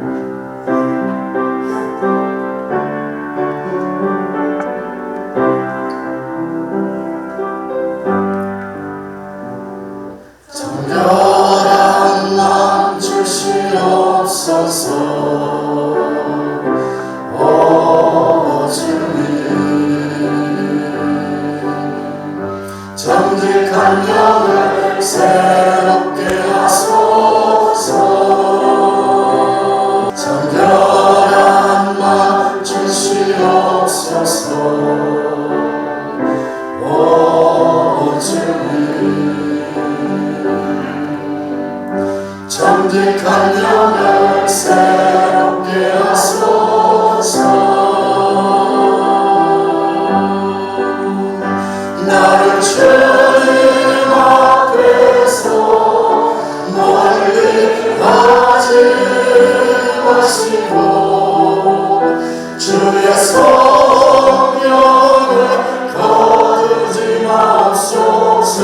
정결한 맘 주시옵소서. 오 주님, 정직한 영을 새롭게 하소서. 정결한 맘 주시옵소서. 오 주님, 정직한 영을 새롭게 하소서. 나를 주님 앞에서 멀리 가지 마시고 주의 성령을 거두지 마옵소서.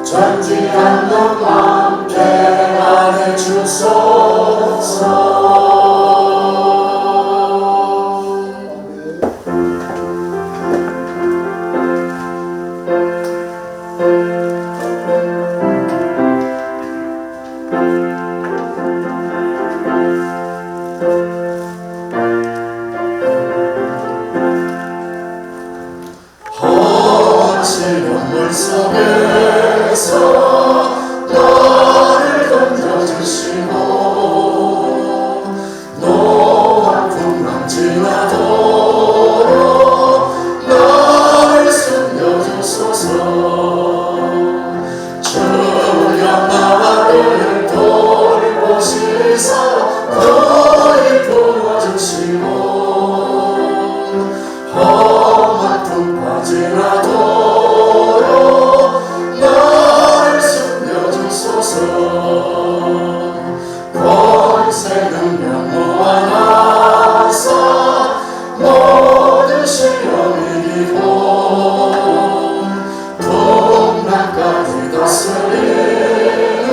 전직한 놈과 함께 안에 주소서. 거칠은 물속에서 나를 던져주시고 높은 강 지나도록 나를 숨겨주소서. 주여 나를 돌보시사 너희 품어주시고 험한 풍파 지나도록 나를 숨겨주소서. 권세 능력 모아놔서 모든 시험 이기고 풍랑까지 다스리는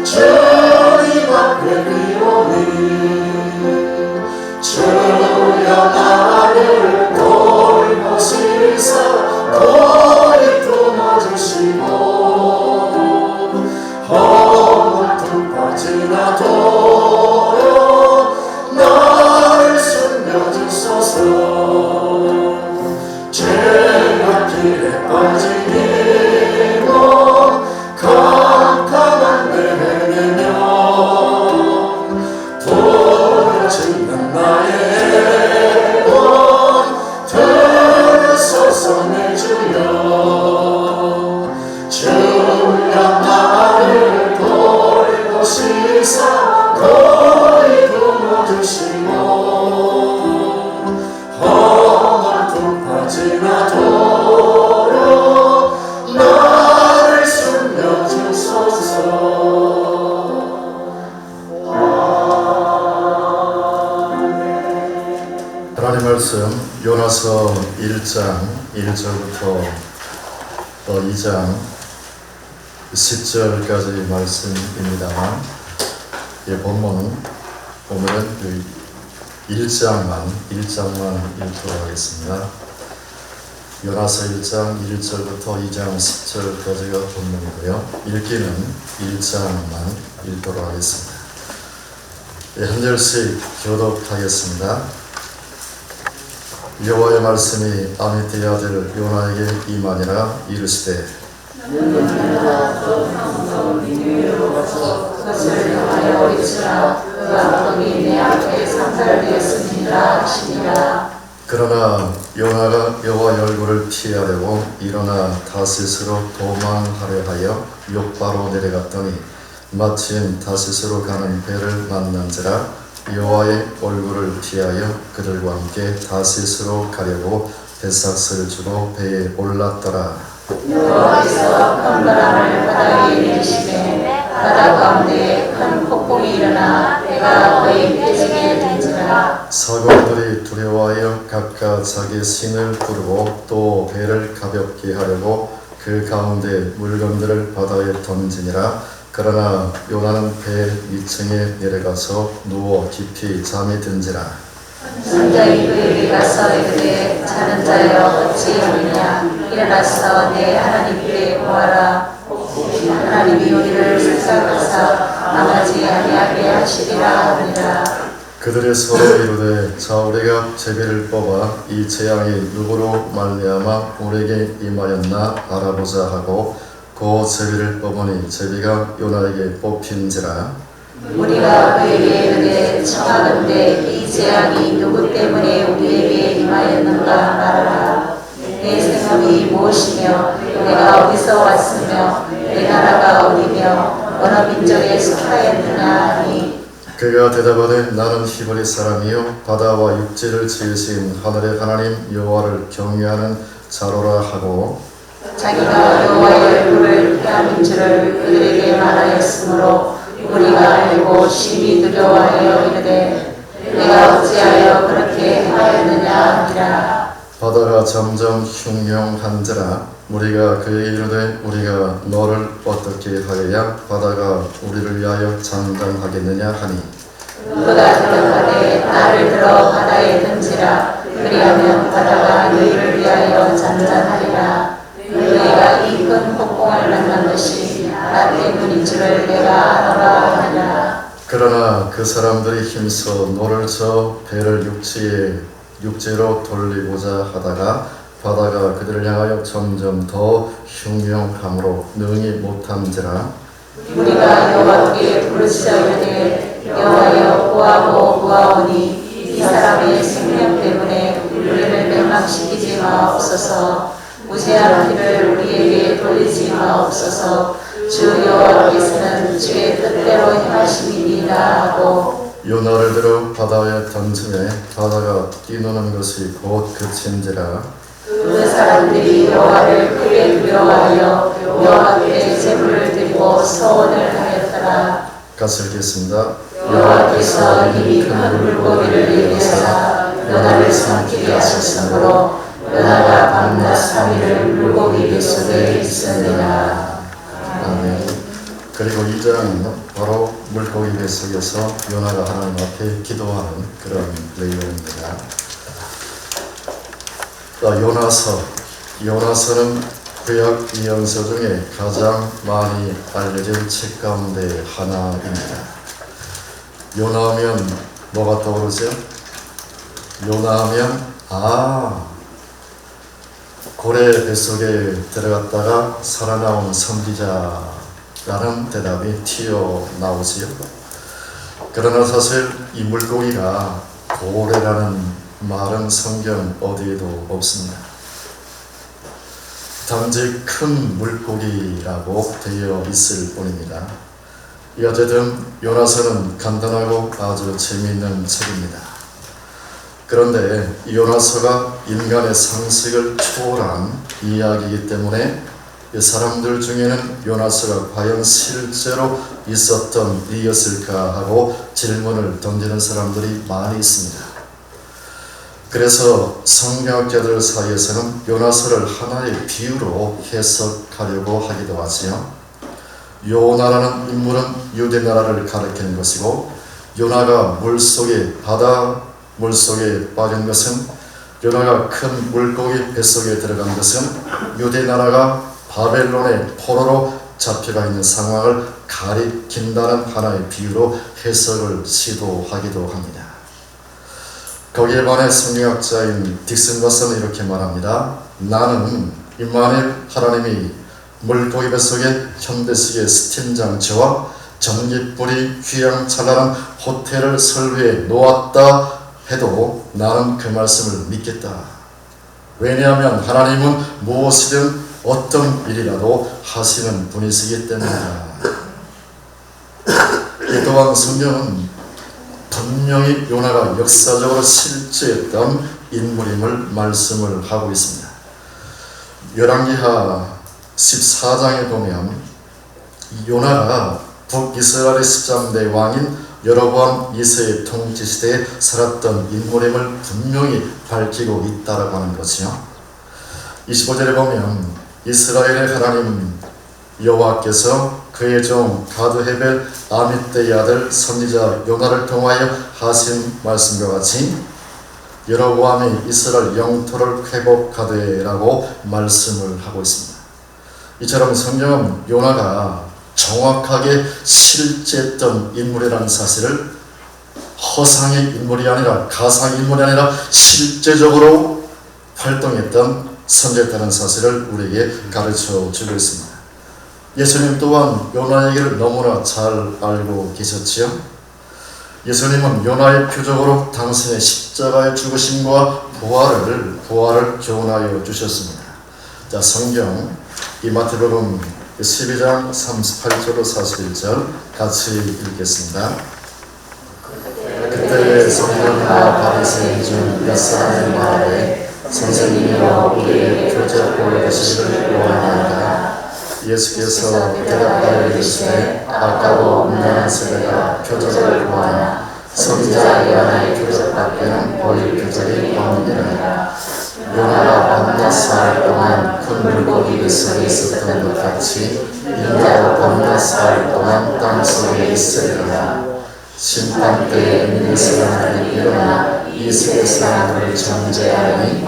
주님 앞에 비오니 주여 나를 돌보시사 너희 품어주시고 험한 풍파 지나도록 나를 숨겨주소서. 죄가 길에 빠진 이고 캄캄한 데 헤매며 부르짖는 나의 애원 들으소서. 내 주여, 주여 나를 돌보시사 너희 품어주시고 험한 풍파 지나도록 나를 숨겨주소서. 하나님 말씀 요나서 1장 1절부터 2장 10절까지 말씀입니다. 본문은 오늘은 1장만 읽도록 하겠습니다. 요나서 1장 1절부터 2장 10절까지가 본문이고요. 읽기는 1장만 읽도록 하겠습니다. 한 절씩 교독하겠습니다. 여호와의 말씀이 아미떼의 아들 요나에게 임하니라. 이르시되 그러나 요나가 여호와의 얼굴을 피하려고 일어나 다시스로 도망하려 하여 욥바로 내려갔더니 마침 다시스로 가는 배를 만난지라. 여호와의 얼굴을 피하여 그들과 함께 다시스로 가려고 배삭스를 주고 배에 올랐더라. 여호와께서 큰 바람을 바다에 내리시매 바다 가운데 큰 폭풍이 일어나 내가 그의 폐중에 든지라. 사공들이 두려워하여 각각 자기 신을 부르고 또 배를 가볍게 하려고 그 가운데 물건들을 바다에 던지니라. 그러나 요나는 배 위층에 내려가서 누워 깊이 잠이 든지라. 선장이 그에게 가서 이르되 자는 자여 어찌하느냐. 일어나서 내 하나님께 구하라. 하나님이 우리를 살살하사 망하지 아니하게 하시리라 하니라. 그들이 서로 이르되 자 우리가 제비를 뽑아 이 재앙이 누구로 말미암아 우리에게 임하였나 알아보자 하고 그 제비를 뽑으니 제비가 요나에게 뽑힌지라. 우리가 그에게 이르되 청하건대 이 재앙이 누구 때문에 우리에게 임하였는가 말하라. 내 생업이 무엇이며 내가 어디서 왔으며 내 나라가 어디며 어느 민족에 속하였느냐 하니. 그가 대답하되 나는 히브리 사람이요 바다와 육지를 지으신 하늘의 하나님 여호와를 경외하는 자로라 하고 자기가 여호와의 얼굴을 피하는 줄을 그들에게 말하였으므로 우리가 알고 심히 두려워하여 이르되 내가 어찌하여 그렇게 하였느냐 하니라. 바다가 점점 흉흉한지라. 우리가 그에게 이르되 우리가 너를 어떻게 하여야 바다가 우리를 위하여 장담하겠느냐 하니. 그가 대답하되 나를 들어 바다에 던지라. 그리하면 바다가 너희를 위하여 장담하리라. 너희가 이 큰 폭풍을 만난 것이 나 때문인 줄을 내가 알아라 하니라. 그러나 그 사람들이 힘써 노를 저 배를 육지로 돌리고자 하다가 바다가 그들을 향하여 점점 더 흉흉함으로 능히 못한지라. 우리가 여호와께 부르짖으되 여호와여 구하고 구하오니 이 사람의 생명 때문에 우리를 멸망시키지 마옵소서. 무죄한 피를 우리에게 돌리지 마옵소서. 주 여호와께서는 주의 뜻대로 행하심이니이다 하고 요나를 들어 바다에 던지매 바다가 뛰노는 것이 곧 그친지라. 그 사람들이 여호와를 크게 두려워하여 여호와께 제물을 드리고 서원을 하였더라. 같이 읽겠습니다. 여호와께서 이미 큰 물고기를 예비하사 요나를 삼키게 하셨으므로 요나가 밤낮 3일을 물고기 뱃속에 있으니라. 아멘. 그리고 2장은 바로 물고기 뱃속에서 요나가 하나님 앞에 기도하는 그런 내용입니다. 요나서는 구약 이언서 중에 가장 많이 알려진 책 가운데 하나입니다. 요나하면 뭐가 떠오르죠? 요나하면 고래 뱃속에 들어갔다가 살아나온 선지자라는 대답이 튀어나오지요. 그러나 사실 이 물고기가 고래라는 말은 성경 어디에도 없습니다. 단지 큰 물고기라고 되어 있을 뿐입니다. 어쨌든 요나서는 간단하고 아주 재미있는 책입니다. 그런데 이 요나서가 인간의 상식을 초월한 이야기이기 때문에 사람들 중에는 요나서가 과연 실제로 있었던 일이었을까 하고 질문을 던지는 사람들이 많이 있습니다. 그래서 성경학자들 사이에서는 요나서를 하나의 비유로 해석하려고 하기도 하지요. 요나라는 인물은 유대 나라를 가리키는 것이고 요나가 바다 물속에 빠진 것은 요나가 큰 물고기 뱃속에 들어간 것은 유대 나라가 바벨론의 포로로 잡혀가 있는 상황을 가리킨다는 하나의 비유로 해석을 시도하기도 합니다. 거기에 반해 성경학자인 딕슨 버스는 이렇게 말합니다. 나는 만일 하나님이 물고기 뱃속에 현대식의 스팀 장치와 전기불이 휘황찬란한 호텔을 설계해 놓았다 해도 나는 그 말씀을 믿겠다. 왜냐하면 하나님은 무엇이든 어떤 일이라도 하시는 분이시기 때문이다. 이 또한 성경은 분명히 요나가 역사적으로 실제했던 인물임을 말씀을 하고 있습니다. 열왕기하 14장에 보면 요나가 북이스라엘의 13대 왕인 여로보암 2세의 통치 시대에 살았던 인물임을 분명히 밝히고 있다라고 하는 것이요. 25절에 보면 이스라엘의 하나님 여호와께서 그의 종 가드헤벨 아미떼의 아들 선지자 요나를 통하여 하신 말씀과 같이 여로보암이 이스라엘 영토를 회복하되라고 말씀을 하고 있습니다. 이처럼 성경은 요나가 정확하게 실제했던 인물이라는 사실을 허상의 인물이 아니라 가상의 인물이 아니라 실제적으로 활동했던 선지자였다는 사실을 우리에게 가르쳐 주고 있습니다. 예수님 또한 요나에게를 너무나 잘 알고 계셨지요. 예수님은 요나의 표적으로 당신의 십자가의 죽으심과 부활을 교훈하여 주셨습니다. 자, 성경 이 마태복음 12장 38절로 41절 같이 읽겠습니다. 그때 성경과 바리새인 중 몇 사람이 말하되 선생님이여 우리에게 표적 보여주시기를 원하나이다. 예수께서 대답하여 이르시되 악하고 음란한 세대가 표적을 구하나 선지자 요나의 표적밖에는 보일 표적이 없느니라. 요나가 밤낮 사흘 동안 큰 물고기 뱃속에 있었던 것 같이 인자도 밤낮 사흘 동안 땅속에 있으리라. 심판 때에 있는 사람들이 일어나 이 세대 사람들을 정죄하니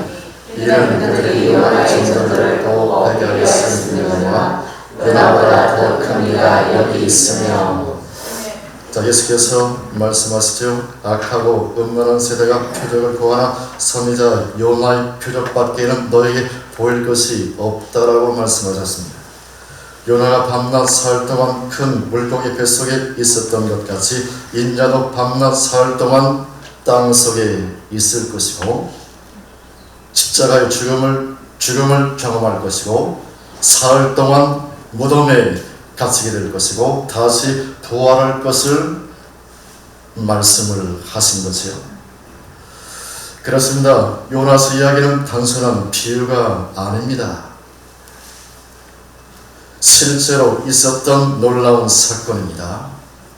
이런 그들이 요나의 증거들을 또 발견했으므로나 요나보다 더 큰 이가 여기 있으며. 자, 예수께서 말씀하시죠. 악하고 음란한 세대가 표적을 구하나 선지자 요나의 표적밖에는 너에게 보일 것이 없다라고 말씀하셨습니다. 요나가 밤낮 사흘 동안 큰 물고기 뱃속에 있었던 것 같이 인자도 밤낮 사흘 동안 땅속에 있을 것이고 십자가의 죽음을 경험할 것이고 사흘 동안 무덤에 갇히게 될 것이고 다시 부활할 것을 말씀을 하신 거지요. 그렇습니다. 요나서 이야기는 단순한 비유가 아닙니다. 실제로 있었던 놀라운 사건입니다.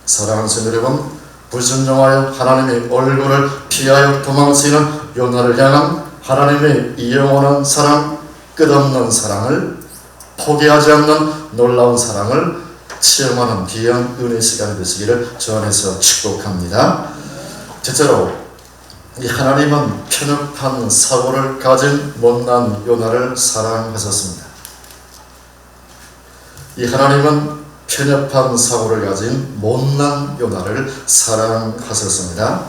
사랑하는 성도 여러분, 불순종하여 하나님의 얼굴을 피하여 도망치는 요나를 향한 하나님의 영원한 사랑, 끝없는 사랑을, 포기하지 않는 놀라운 사랑을 체험하는 귀한 은혜 시간이 되시기를 주 안에서 축복합니다. 첫째로 이 하나님은 편협한 사고를 가진 못난 요나를 사랑하셨습니다. 이 하나님은 편협한 사고를 가진 못난 요나를 사랑하셨습니다.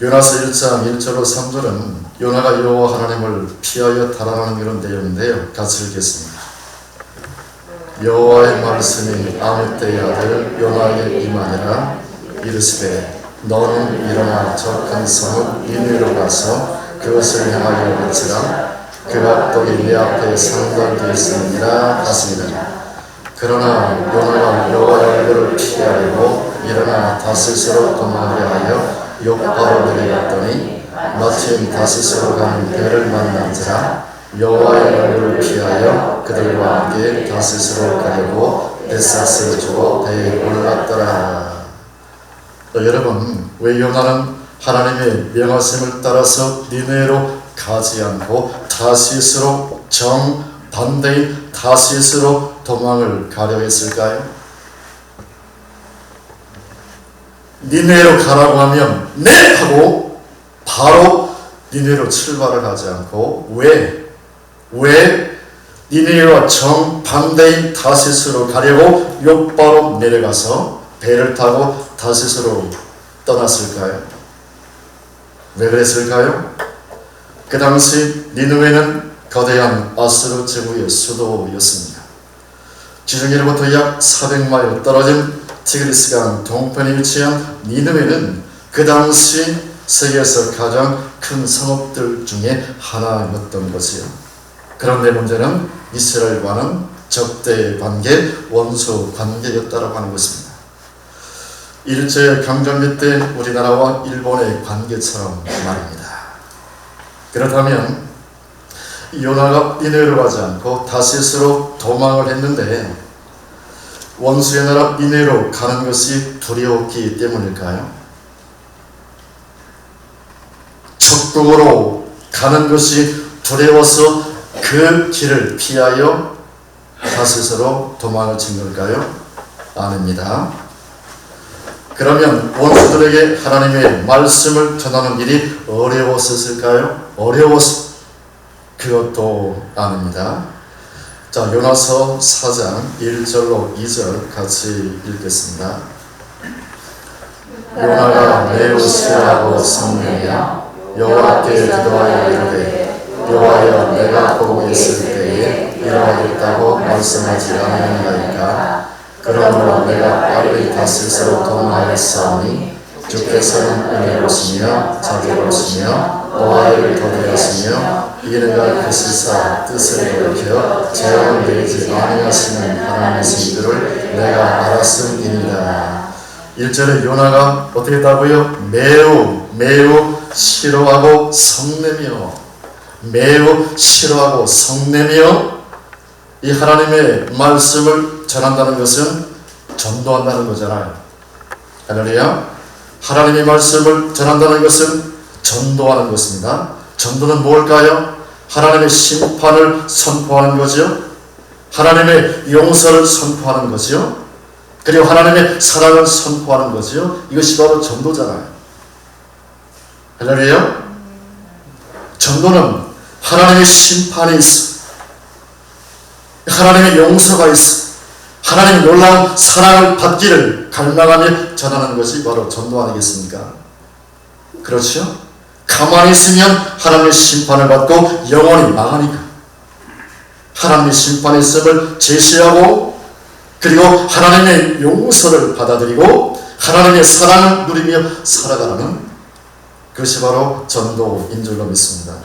요나서 1장 1절로 3절은 요나가 여호와 하나님을 피하여 달아나는 이런 내용인데요. 같이 읽겠습니다. 여호와의 말씀이 아미떼의 아들 요나에게 임하니라. 이르시되 너는 일어나 저 큰 성읍 니느웨로 가서 그것을 향하여 외치라. 그 악독이 내 앞에 상달되어 있으니라 하시니라. 그러나 요나가 여호와의 얼굴을 피하려고 일어나 다시스로 도망하려 하여 욥바로 내려갔더니 마침 다시스로 가는 배를 만난지라. 여호와의 얼굴을 피하여 그들과 함께 다시스로 가려고 벳삿을 주고 배에 올랐더라. 여러분, 왜 요나는 하나님의 명하심을 따라서 니느웨로 가지 않고 다시스로 정반대인 다시스로 도망을 가려 했을까요? 니느웨로 가라고 하면 네! 하고 바로 니느웨로 출발을 하지 않고 왜 니느웨와 정반대인 다시스로 가려고 욥바로 내려가서 배를 타고 다시스로 떠났을까요? 왜 그랬을까요? 그 당시 니느웨는 거대한 아수르 제국의 수도였습니다. 지중해로부터 약 400마일 떨어진 티그리스강 동편에 위치한 니느웨는 그 당시 세계에서 가장 큰 성읍들 중에 하나였던 것이요. 그런데 문제는 이스라엘과는 적대 관계, 원수 관계였다고 하는 것입니다. 일제강점기 때 우리나라와 일본의 관계처럼 말입니다. 그렇다면 요나가 니느웨로 가지 않고 다시스로 도망을 했는데 원수의 나라 니느웨로 가는 것이 두려웠기 때문일까요? 적국으로 가는 것이 두려워서 그 길을 피하여 다시스로 도망을 친 걸까요? 아닙니다. 그러면 원수들에게 하나님의 말씀을 전하는 일이 어려웠을까요? 어려워서 그것도 아닙니다. 자, 요나서 4장 1절로 2절 같이 읽겠습니다. 요나가 매우 싫어하고 성내며 여호와께 기도하여 이르되 여호와여 내가 보고 있을 때에 이러하겠다고 말씀하지 아니하니까 그러므로 내가 빨리 다시스로 도망하였사오니 주께서는 은혜로우시며 자비로우시며 노하기를 더디하시며 이는가 크시사 뜻을 일으켜 재앙을 내리지 아니하시는 하나님이신 줄을 내가 알았음이니라. 1절에 요나가 어떻게 했다고요? 매우 싫어하고 성내며 매우 싫어하고 성내며 이 하나님의 말씀을 전한다는 것은 전도한다는 거잖아요. 할렐루야. 하나님의 말씀을 전한다는 것은 전도하는 것입니다. 전도는 뭘까요? 하나님의 심판을 선포하는 거죠. 하나님의 용서를 선포하는 거죠. 그리고 하나님의 사랑을 선포하는 거죠. 이것이 바로 전도잖아요. 할렐루야. 전도는 하나님의 심판이 있어. 하나님의 용서가 있어. 하나님의 놀라운 사랑을 받기를 갈망하며 전하는 것이 바로 전도 아니겠습니까? 그렇죠? 가만히 있으면 하나님의 심판을 받고 영원히 망하니까 하나님의 심판이 있음을 제시하고 그리고 하나님의 용서를 받아들이고 하나님의 사랑을 누리며 살아가는 그것이 바로 전도인 줄로 믿습니다.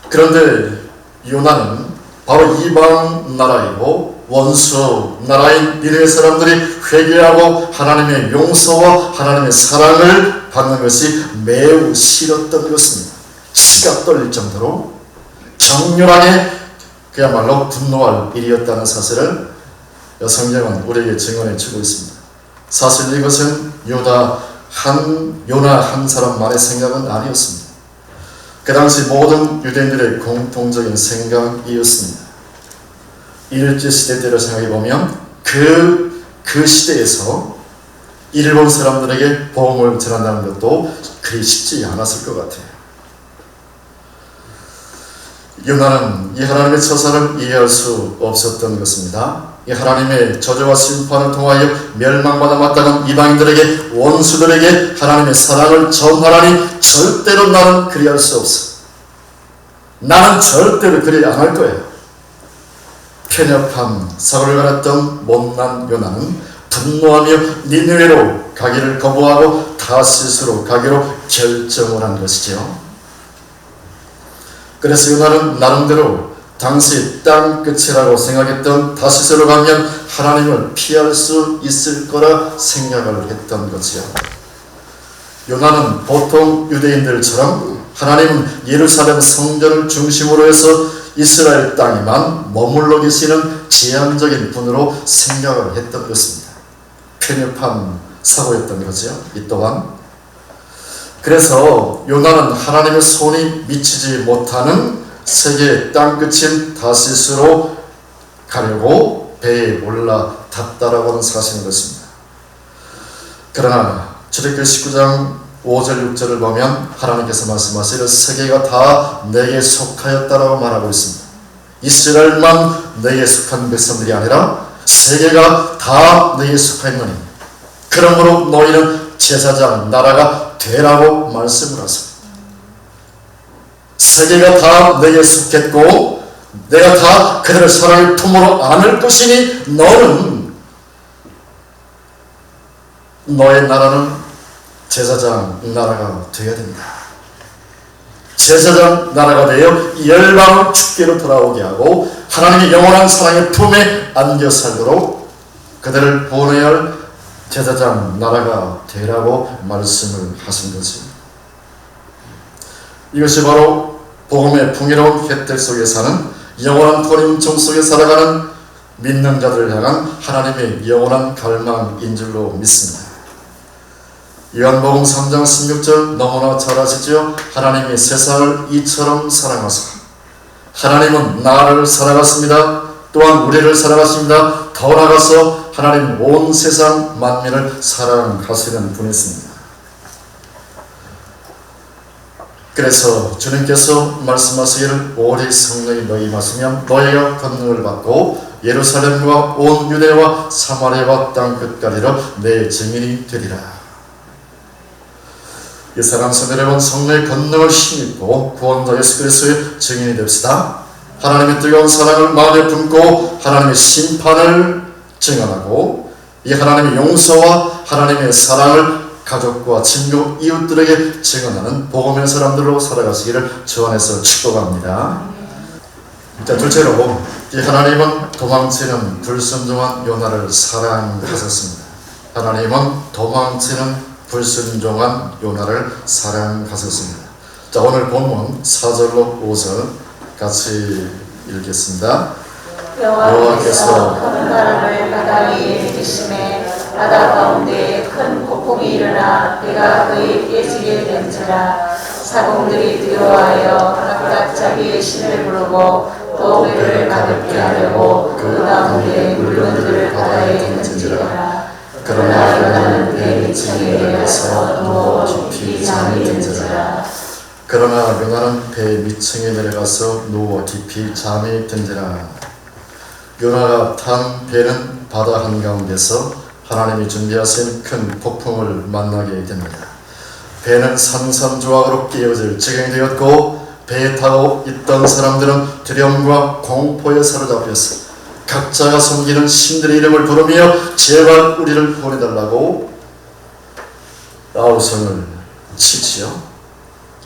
그런데 요나는 바로 이방 나라이고 원수 나라인 니느웨 사람들이 회개하고 하나님의 용서와 하나님의 사랑을 받는 것이 매우 싫었던 것입니다. 치가 떨릴 정도로 격렬하게 그야말로 분노할 일이었다는 사실을 성경은 우리에게 증언해 주고 있습니다. 사실 이것은 요나 한 사람만의 생각은 아니었습니다. 그 당시 모든 유대인들의 공통적인 생각이었습니다. 일제시대 때를 생각해보면 그 시대에서 일본 사람들에게 복음을 전한다는 것도 그리 쉽지 않았을 것 같아요. 요나는 이 하나님의 처사를 이해할 수 없었던 것입니다. 이 하나님의 저주와 심판을 통하여 멸망받아 마땅한 이방인들에게 원수들에게 하나님의 사랑을 전하라니 절대로 나는 그리할 수 없어. 나는 절대로 그리 안 할 거야. 편협한 사고를 갈았던 못난 요나는 분노하며 니느웨로 가기를 거부하고 다시스로 가기로 결정을 한 것이죠. 그래서 요나는 나름대로 당시 땅 끝이라고 생각했던 다시스로 가면 하나님을 피할 수 있을 거라 생각을 했던 거지요. 요나는 보통 유대인들처럼 하나님은 예루살렘 성전을 중심으로 해서 이스라엘 땅에만 머물러 계시는 제한적인 분으로 생각을 했던 것입니다. 편협한 사고였던 거죠. 이 또한 그래서 요나는 하나님의 손이 미치지 못하는 세계 땅끝인 다시스로 가려고 배에 올라탔다라고 하는 사실인 것입니다. 그러나 출애굽기 19장 5절 6절을 보면 하나님께서 말씀하시기를 세계가 다 내게 속하였다라고 말하고 있습니다. 이스라엘만 내게 속한 백성들이 아니라 세계가 다 내게 속하였느니 그러므로 너희는 제사장 나라가 되라고 말씀을 하세요. 세계가 다 내게 속했고 내가 다 그들의 사랑의 품으로 안을 것이니 너의 나라는 제사장 나라가 되어야 됩니다. 제사장 나라가 되어 열방을 주께로 돌아오게 하고 하나님의 영원한 사랑의 품에 안겨 살도록 그들을 보내야 할 제사장 나라가 되라고 말씀을 하신 거지. 이것이 바로 복음의 풍요로운 혜택 속에 사는 영원한 도림종 속에 살아가는 믿는 자들을 향한 하나님의 영원한 갈망인 줄로 믿습니다. 요한복음 3장 16절 너무나 잘 아시죠? 하나님이 세상을 이처럼 사랑하사 하나님은 나를 사랑하십니다. 또한 우리를 사랑하십니다. 더 나아가서 하나님 온 세상 만민을 사랑하시는 분이십니다. 그래서 주님께서 말씀하시기를 오직 성령이 너희 임하시면 너희가 권능을 받고 예루살렘과 온 유대와 사마리아와 땅 끝까지로 내 증인이 되리라. 이 사랑하는 여러분, 성령의 권능을 힘입고 구원자 예수 그리스도의 증인이 됩시다. 하나님의 뜨거운 사랑을 마음에 품고 하나님의 심판을 증언하고 이 하나님의 용서와 하나님의 사랑을 가족과 친구, 이웃들에게 증언하는 복음의 사람들로 살아가시기를 주 안에서 축복합니다. 자, 둘째로 이 하나님은 도망치는 불순종한 요나를 사랑하셨습니다. 하나님은 도망치는 불순종한 요나를 사랑하셨습니다. 자, 오늘 본문 4절로 5절 같이 읽겠습니다. 여호와께서 큰 바람을 바다 위에 내리심에 바다 가운데 큰 폭풍이 일어나 배가 거의 깨지게 된지라. 사공들이 두려워하여 각각 자기의 신을 부르고 또 배를 가볍게 하려고 그 가운데 물건들을 바다에 던지니라. 그러나 요나는 배 밑층에 내려서 누워 깊이 잠이 든지라. 그러나 요나는 배 밑층에 내려가서 누워 깊이 잠이 든지라. 요나가 탄 배는 바다 한가운데서 하나님이 준비하신 큰 폭풍을 만나게 됩니다. 배는 산산조각으로 깨어질 지경이 되었고 배에 타고 있던 사람들은 두려움과 공포에 사로잡혀서 각자가 섬기는 신들의 이름을 부르며 제발 우리를 보내달라고 아우성을 치지요.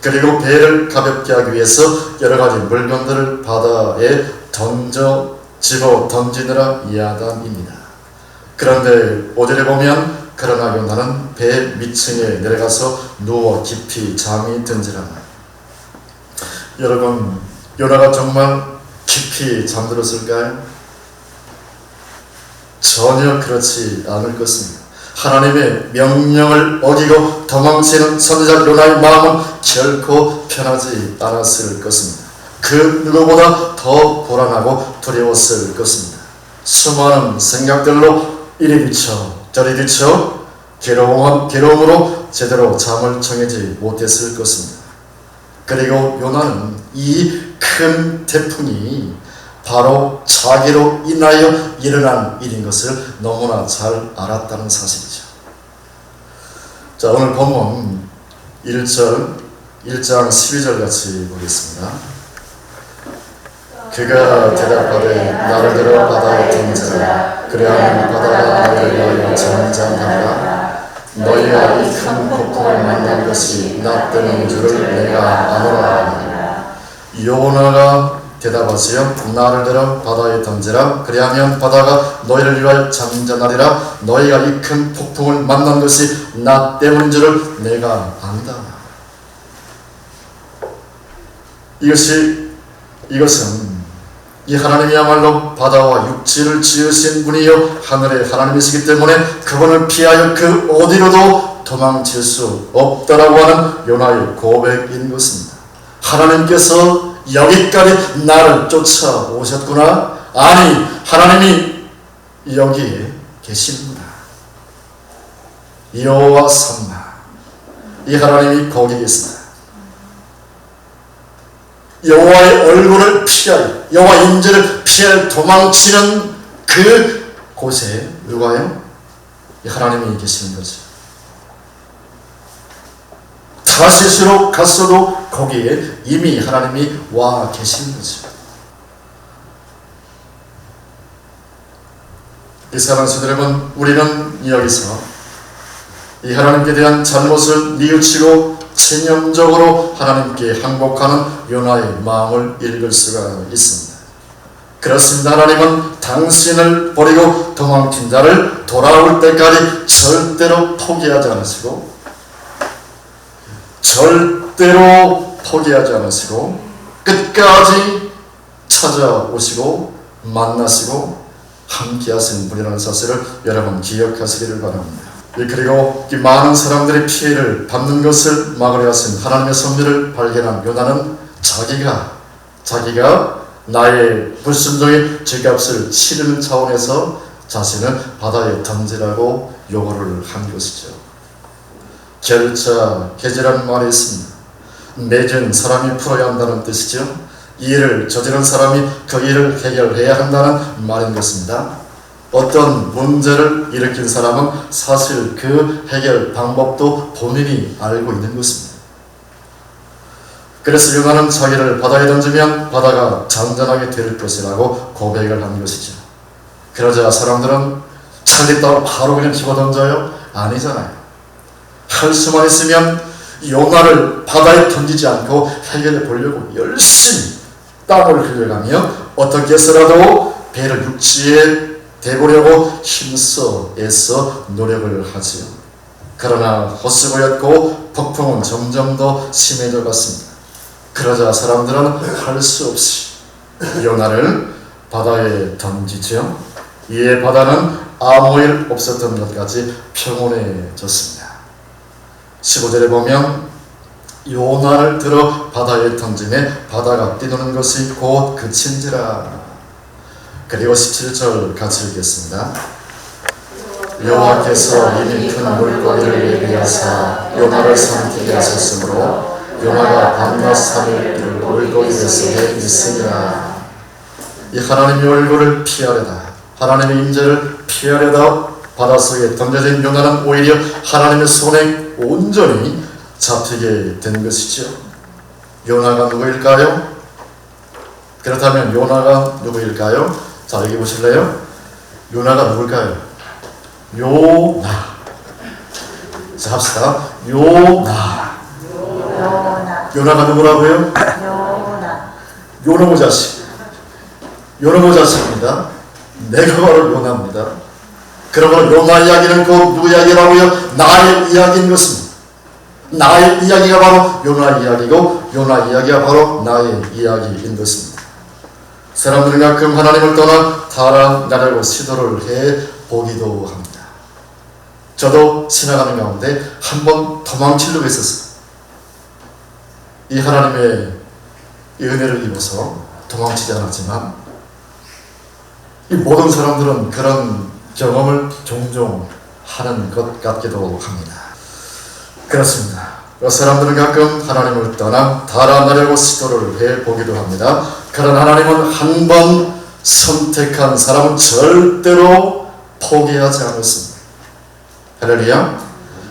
그리고 배를 가볍게 하기 위해서 여러 가지 물건들을 바다에 집어 던지느라 야단입니다. 그런데 5절에 보면 그러나 요나는 배 밑층에 내려가서 누워 깊이 잠이 든지라. 여러분, 요나가 정말 깊이 잠들었을까요? 전혀 그렇지 않을 것입니다. 하나님의 명령을 어기고 도망치는 선지자 요나의 마음은 결코 편하지 않았을 것입니다. 그 누구보다 더 불안하고 두려웠을 것입니다. 수많은 생각들로 이리 뒤쳐 저리 뒤쳐 괴로움으로 제대로 잠을 청하지 못했을 것입니다. 그리고 요나는 이 큰 태풍이 바로 자기로 인하여 일어난 일인 것을 너무나 잘 알았다는 사실이죠. 자, 오늘 본문 1장 12절 같이 보겠습니다. 그가 대답하되 나를 들어 바다에 던지라. 그래야만 바다가 나를 위하여 잠잠하리라. 너희가 이 큰 폭풍을 만난 것이 나 때문인 줄을 내가 아노라. 요나가 대답하시어 나를 들어 바다에 던지라. 그리하면 바다가 너희를 위하여 잠잠하리라. 너희가 이 큰 폭풍을 만난 것이 나 때문인 줄을 내가 안다. 이것은 이 하나님이야말로 바다와 육지를 지으신 분이요 하늘의 하나님이시기 때문에 그분을 피하여 그 어디로도 도망칠 수 없다라고 하는 요나의 고백인 것입니다. 하나님께서 여기까지 나를 쫓아오셨구나. 아니, 하나님이 여기에 계십니다. 여호와 삼마, 이 하나님이 거기 계십니다. 여호와의 얼굴을 피하여 여호와 인재를 피하여 도망치는 그 곳에 누가요? 이 하나님이 계시는 거죠. 타시스로 갔어도 거기에 이미 하나님이 와 계시는 거죠. 이 사랑하는 여러분, 우리는 여기서 이 하나님께 대한 잘못을 뉘우치고 체념적으로 하나님께 항복하는 요나의 마음을 읽을 수가 있습니다. 그렇습니다. 하나님은 당신을 버리고 도망친 자를 돌아올 때까지 절대로 포기하지 않으시고 끝까지 찾아오시고 만나시고 함께 하신 분이라는 사실을 여러분 기억하시기를 바랍니다. 그리고 이 많은 사람들이 피해를 받는 것을 막으려 하신 하나님의 섭리를 발견한 요나는 자기가 나의 불순종의 죄값을 치르는 차원에서 자신을 바다에 던지라고 요구를 한 것이죠. 결자개지라는 말이 있습니다. 맺은 사람이 풀어야 한다는 뜻이죠. 이 일을 저지른 사람이 그 일을 해결해야 한다는 말인 것입니다. 어떤 문제를 일으킨 사람은 사실 그 해결 방법도 본인이 알고 있는 것입니다. 그래서 요나는 자기를 바다에 던지면 바다가 잔잔하게 될 것이라고 고백을 한 것이죠. 그러자 사람들은 잘됐다고 바로 그냥 집어던져요? 아니잖아요. 할 수만 있으면 요나를 바다에 던지지 않고 해결해 보려고 열심히 땀을 흘려가며 어떻게 해서라도 배를 육지에 대보려고 힘써 애써 노력을 하지요. 그러나 헛수고였고 폭풍은 점점 더 심해져 갔습니다. 그러자 사람들은 할 수 없이 요나를 바다에 던지죠. 이에 바다는 아무 일 없었던 것까지 평온해졌습니다. 15절에 보면 요나를 들어 바다에 던짐에 바다가 뛰노는 것이 곧 그친지라. 그리고 17절 같이 읽겠습니다. 여호와께서 이미 큰 물고기를 예비하사 요나를 삼키게 하셨으므로 요나가 밤낮 3일 물고기 뱃속에 있으니라. 이 하나님의 얼굴을 피하려다, 하나님의 임재를 피하려다 바닷속에 던져진 요나는 오히려 하나님의 손에 온전히 잡히게 된 것이죠. 요나가 누구일까요? 그렇다면 요나가 누구일까요? 자, 여기 보실래요? 요나가 누굴까요? 요나. 자, 합시다. 요나. 요나가 누구라고요? 요나모 자식. 요나모 자식입니다. 내가 바로 요나입니다. 그러므로 요나 이야기는 그 누구 이야기라고요? 나의 이야기인 것입니다. 나의 이야기가 바로 요나 이야기고 요나 이야기가 바로 나의 이야기인 것입니다. 사람들은 가끔 하나님을 떠나 달아나려고 시도를 해보기도 합니다. 저도 지나가는 가운데 한번 도망치려고 했었어요. 이 하나님의 은혜를 입어서 도망치지 않았지만 이 모든 사람들은 그런 경험을 종종 하는 것 같기도 합니다. 그렇습니다. 사람들은 가끔 하나님을 떠나 달아나려고 시도를 해보기도 합니다. 그러나 하나님은 한 번 선택한 사람은 절대로 포기하지 않았습니다. 할렐루야.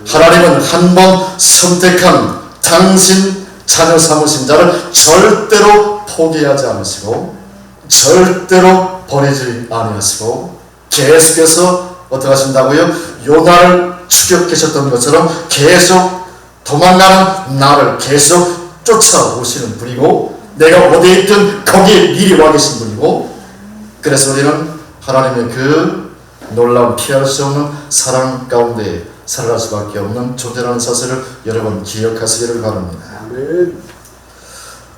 하나님은 한 번 선택한 당신 자녀 삼으신 자를 절대로 포기하지 않으시고 절대로 버리지 아니하시고 계속해서 어떻게 하신다고요? 요나를 추격하셨던 것처럼 계속 도망가는 나를 계속 쫓아오시는 분이고 내가 어디에 있든 거기에 미리 와 계신 분이고 그래서 우리는 하나님의 그 놀라운 피할 수 없는 사랑 가운데 살아갈 수밖에 없는 존재라는 사실을 여러분 기억하시기를 바랍니다.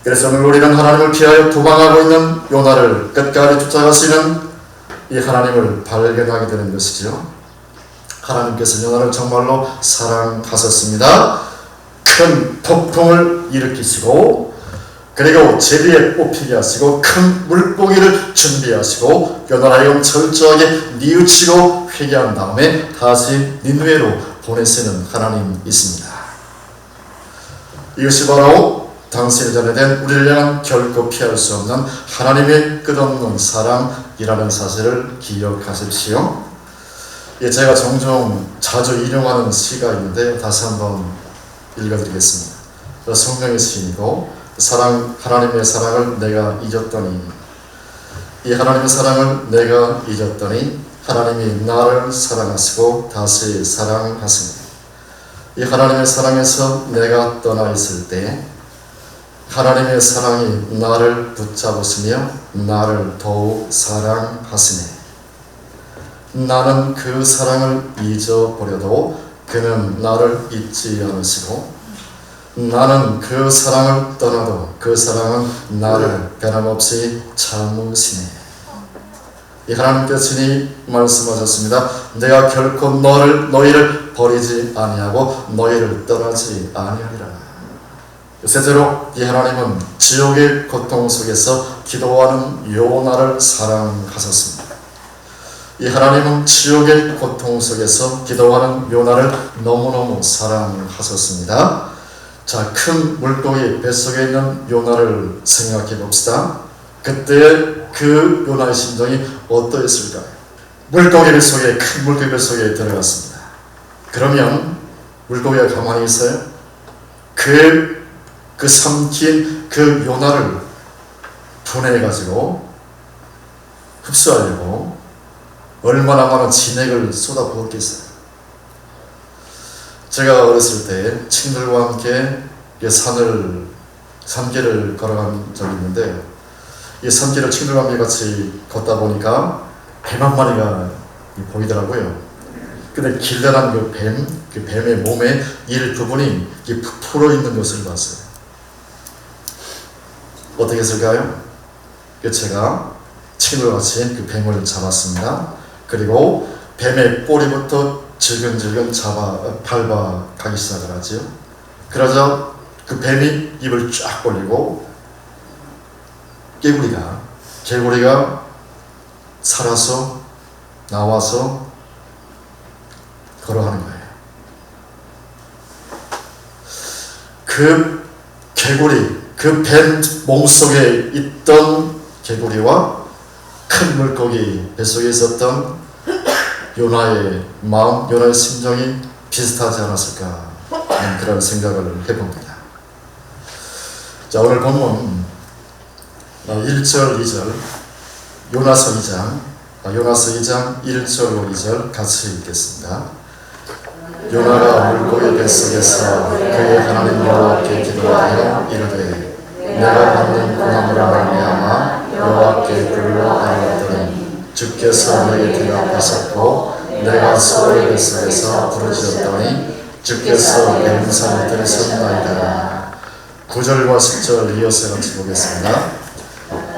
그래서 오늘 우리는 하나님을 피하여 도망하고 있는 요나를 끝까지 쫓아가시는 이 하나님을 발견하게 되는 것이죠. 하나님께서 요나를 정말로 사랑하셨습니다. 큰 폭풍을 일으키시고 그리고 제비에 뽑히게 하시고 큰 물고기를 준비하시고 요나를 하여금 철저하게 뉘우치고 회개한 다음에 다시 니느웨로 보내시는 하나님이 있습니다. 이것이 바로 당시에 전해된 우리를 향한 결코 피할 수 없는 하나님의 끝없는 사랑이라는 사실을 기억하십시오. 제가 종종 자주 인용하는 시가 있는데 다시 한번 읽어드리겠습니다. 성령의 시이고 하나님의 사랑을 내가 잊었더니 이 하나님의 사랑을 내가 잊었더니 하나님이 나를 사랑하시고 다시 사랑하십니다. 이 하나님의 사랑에서 내가 떠나 있을 때 하나님의 사랑이 나를 붙잡으시며 나를 더욱 사랑하시네. 나는 그 사랑을 잊어버려도 그는 나를 잊지 않으시고 나는 그 사랑을 떠나도 그 사랑은 나를 변함없이 참으시네. 이 하나님께서 친히 말씀하셨습니다. 내가 결코 너희를 버리지 아니하고 너희를 떠나지 아니하리라. 셋째로 이 하나님은 지옥의 고통 속에서 기도하는 요나를 사랑하셨습니다. 이 하나님은 지옥의 고통 속에서 기도하는 요나를 너무너무 사랑하셨습니다. 자, 큰 물고기 뱃속에 있는 요나를 생각해 봅시다. 그때 그 요나의 심정이 어떠했을까요? 물고기 뱃속에, 큰 물고기 뱃속에 들어갔습니다. 그러면 물고기가 가만히 있어요? 그 삼킨 그 요나를 분해해가지고 흡수하려고 얼마나 많은 진액을 쏟아부었겠어요. 제가 어렸을 때 친구들과 함께 산길을 걸어간 적이 있는데, 이 산길을 친구들과 함께 같이 걷다 보니까 뱀 한 마리가 보이더라고요. 근데 길다란 그 뱀의 몸의 일부분이 부풀어 있는 것을 봤어요. 어떻게 했을까요? 제가 친구와 같이 그 뱀을 잡았습니다. 그리고 뱀의 꼬리부터 질근질근 밟아 가기 시작을 하죠. 그러자 그 뱀이 입을 쫙 벌리고 개구리가 살아서 나와서 걸어가는 거예요. 그 뱀 몸속에 있던 개구리와 큰 물고기 뱃속에 있었던 요나의 마음, 요나의 심정이 비슷하지 않았을까 하는 그런 생각을 해봅니다. 자, 오늘 본문 1절, 2절 요나서 2장 1절, 2절 같이 읽겠습니다. 요나가 물고기 뱃속에서 그의 하나님 여호와께 기도하여 이르되 내가 받는 고난으로 말미암아 여호와께 불러하였더니 주께서 내게 대답하셨고 내가 소의 뱃속에서 부르짖었더니 주께서 내 음성을 들으셨나이다. 9절과 10절 이어서 같이 보겠습니다.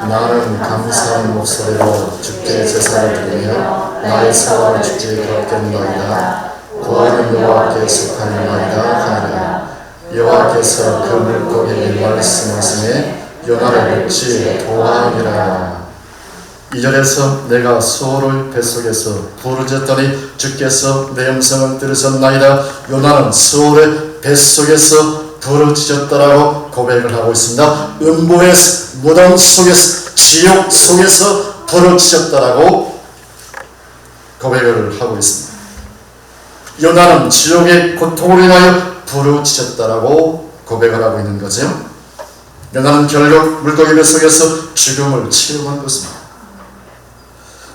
나는 감사한 목소리로 주께 제사를 드리며 나의 사과를 주께 걷겠나이다. 구하는 여호와께 속하니이다 하니라. 여호와께서 그 물고기를 말씀하시매 요나를 묻지 도하니라. 2절에서 내가 수어를 뱃속에서 부르짖었더니 주께서 내 음성을 들으셨나이다. 요나는 수어의 뱃속에서 부르짖었다라고 고백을 하고 있습니다. 음부에서, 무덤 속에서, 지옥 속에서 부르짖었다라고 고백을 하고 있습니다. 요나는 지옥의 고통으로 인하여 부르짖었다라고 고백을 하고 있는 거죠. 요나는 결국 물고기 뱃속에서 죽음을 체험한 것입니다.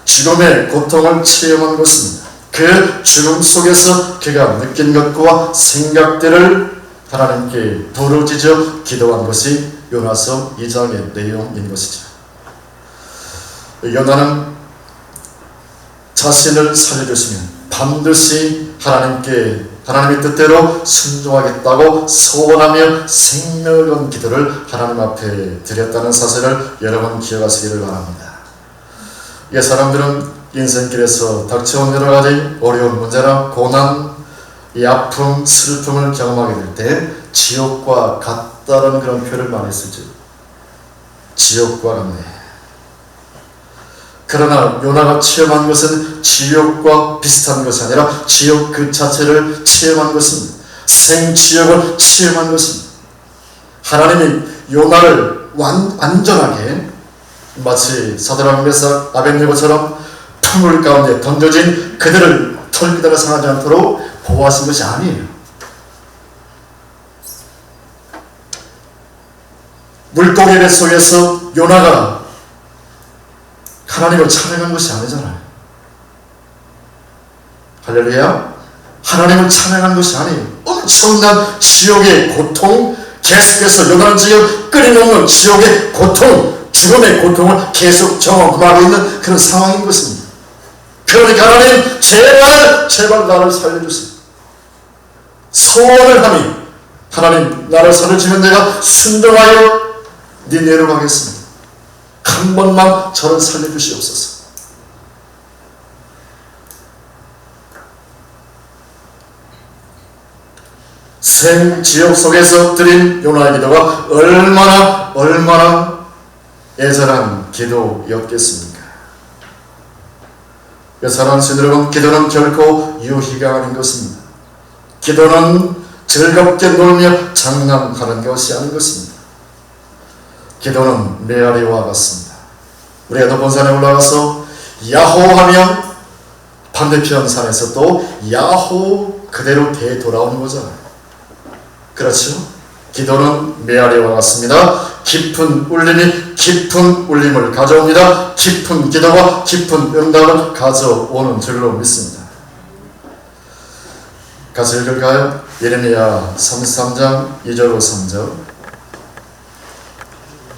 죽음의 고통을 체험한 것입니다. 그 죽음 속에서 그가 느낀 것과 생각들을 하나님께 부르짖어 기도한 것이 요나서 2장의 내용인 것이죠. 요나는 자신을 살려주시면 반드시 하나님의 뜻대로 순종하겠다고 소원하며 생명을 건 기도를 하나님 앞에 드렸다는 사실을 여러분 기억하시기를 바랍니다. 사람들은 인생길에서 닥쳐온 여러 가지 어려운 문제나 고난, 이 아픔, 슬픔을 경험하게 될 때 지옥과 같다는 그런 표현을 많이 쓰죠. 지옥과 같네. 그러나 요나가 체험한 것은 지옥과 비슷한 것이 아니라 지옥 그 자체를 체험한 것입니다. 생지옥을 체험한 것입니다. 하나님이 요나를 완전하게 마치 사드락, 메삭, 아벳네고처럼 풀물 가운데 던져진 그들을 털기다가 상하지 않도록 보호하신 것이 아니에요. 물고기 뱃 속에서 요나가 하나님을 찬양한 것이 아니잖아요. 할렐루야. 하나님을 찬양한 것이 아니에요. 엄청난 지옥의 고통, 계속해서 요나는 지금 끊임없는 지옥의 고통, 죽음의 고통을 계속 경험하고 있는 그런 상황인 것입니다. 그러니까 하나님 제발 나를 살려주세요. 소원을 하니 하나님 나를 살려주면 내가 순종하여 네 내려가겠습니다. 한 번만 저를 살려주시옵소서. 생지옥 속에서 드린 요나의 기도가 얼마나 애절한 기도였겠습니까? 사랑하는 성도 여러분, 기도는 결코 유희가 아닌 것입니다. 기도는 즐겁게 놀며 장난하는 것이 아닌 것입니다. 기도는 메아리와 같습니다. 우리가 높은 산에 올라가서 야호하면 반대편 산에서 또 야호 그대로 되돌아오는 거잖아요. 그렇죠? 기도는 메아리와 같습니다. 깊은 울림이 깊은 울림을 가져옵니다. 깊은 기도가 깊은 응답을 가져오는 줄로 믿습니다. 같이 읽을까요? 예레미야 33장 2절로 3절.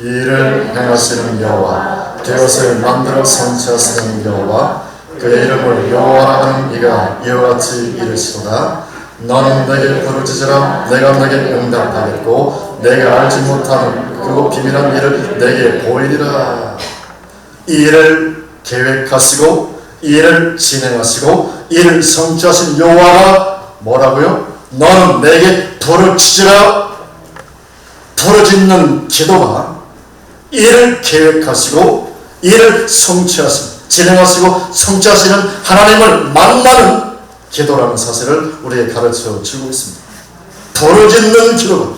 이 일을 행하시는 여호와, 그것을 만들어 성취하시는 여호와, 그의 이름을 여호와라 하는 이가 이와 같이 이르시도다. 너는 내게 부르짖으라. 내가 내게 응답하겠고 내가 알지 못하는 그곳 비밀한 일을 내게 보이리라. 이 일을 계획하시고 이 일을 진행하시고 이 일을 성취하신 여호와가 뭐라고요? 너는 내게 부르짖으라. 부르짖는 기도가 이 일을 계획하시고 이 일을 성취하시고 진행하시고 성취하시는 하나님을 만나는 기도라는 사실을 우리에게 가르쳐 주고 있습니다. 부르짖는 기도가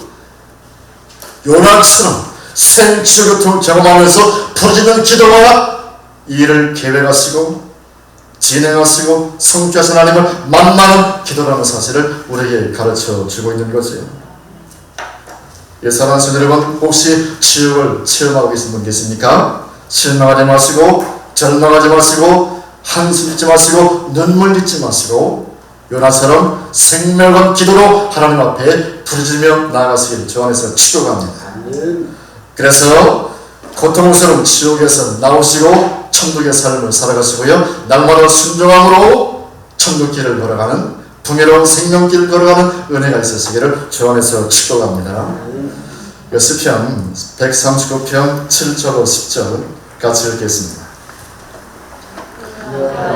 요나처럼 생치를 경험하면서 부르짖는 기도가 이 일을 계획하시고 진행하시고 성취하신 하나님을 만나는 기도라는 사실을 우리에게 가르쳐 주고 있는 거지요. 사랑하는 성도 여러분, 혹시 지옥을 체험하고 계신 분 계십니까? 실망하지 마시고 절망하지 마시고 한숨 짓지 마시고 눈물 짓지 마시고 요나처럼 생명한 기도로 하나님 앞에 부르짖으며 나아가시기를 주 안에서 축복합니다. 그래서 고통스러운 지옥에서 나오시고 천국의 삶을 살아가시고요, 날마다 순종함으로 천국길을 걸어가는 풍요로운 생명길을 걸어가는 은혜가 있으시기를 주 안에서 축복합니다. 시편 139편 7절로 10절 같이 읽겠습니다.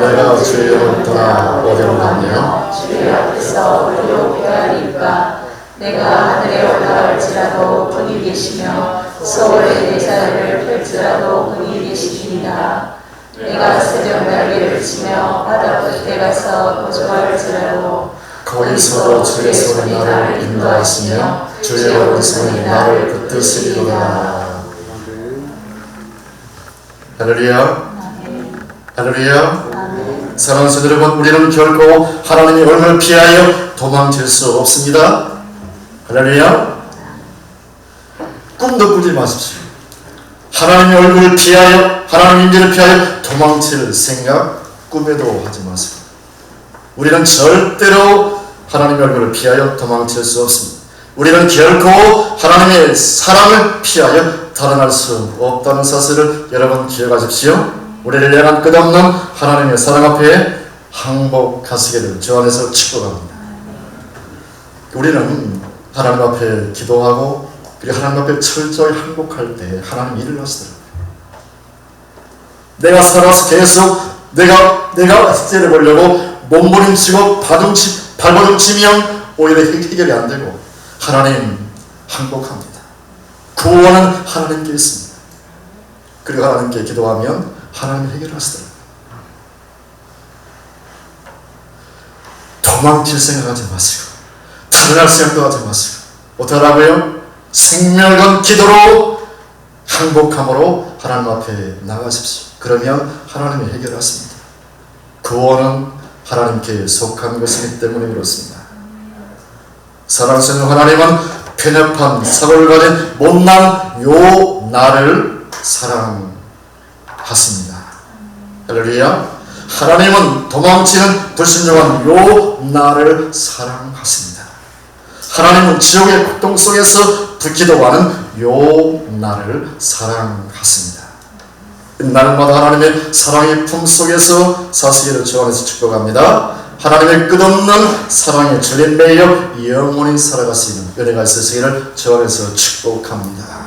내가 주의 이름을 떠나 어디로 가며 주의 앞에서 어디로 헤아릴까. 내가 하늘에 올라갈지라도 그니 계시며 서울의 대자를 펼지라도 그니 계시니이다. 내가 새벽 날개를 치며 바다 끝에 가서 거주할지라도 거기서도 주의 손이 나를 인도하시며 주의 오른손이 나를 붙드시리로다. 할렐루야. 할렐루야. 사랑하는 성도 여러분, 우리는 결코 하나님의 얼굴을 피하여 도망칠 수 없습니다. 할렐루야. 꿈도 꾸지 마십시오. 하나님의 얼굴을 피하여, 하나님의 인기를 피하여 도망칠 생각 꿈에도 하지 마세요. 우리는 절대로 하나님의 얼굴을 피하여 도망칠 수 없습니다. 우리는 결코 하나님의 사랑을 피하여 달아날 수 없다는 사실을 여러분 기억하십시오. 우리를 향한 끝없는 하나님의 사랑 앞에 항복하시기를 주 안에서 축복합니다. 우리는 하나님 앞에 기도하고 그리고 하나님 앞에 철저히 항복할 때 하나님 일을 하시더라고요. 내가 살아서 계속 내가 째려 보려고 몸부림치고 발버둥치면 오히려 해결이 안 되고 하나님 항복합니다. 구원은 하나님께 있습니다. 그리고 하나님께 기도하면 하나님이 해결하시더라고요. 도망칠 생각하지 마시고 달아날 생각도 하지 마시고 어떡하라고요? 생명건 기도로 항복함으로 하나님 앞에 나가십시오. 그러면 하나님이 해결하십니다. 구원은 하나님께 속한 것이기 때문에 그렇습니다. 사랑하시는 하나님은 편협한 사고를 가진 못난 요 나를 사랑하십니다. 할렐루야. 하나님은 도망치는 불순종한 요 나를 사랑하십니다. 하나님은 지옥의 고통 속에서 기도하는 요 나를 사랑하십니다. 날마다 하나님의 사랑의 품속에서 사시기를 주 안에서 축복합니다. 하나님의 끝없는 사랑의 줄임 매여 영원히 살아가시는 은혜가 있으시기를 주 안에서 축복합니다.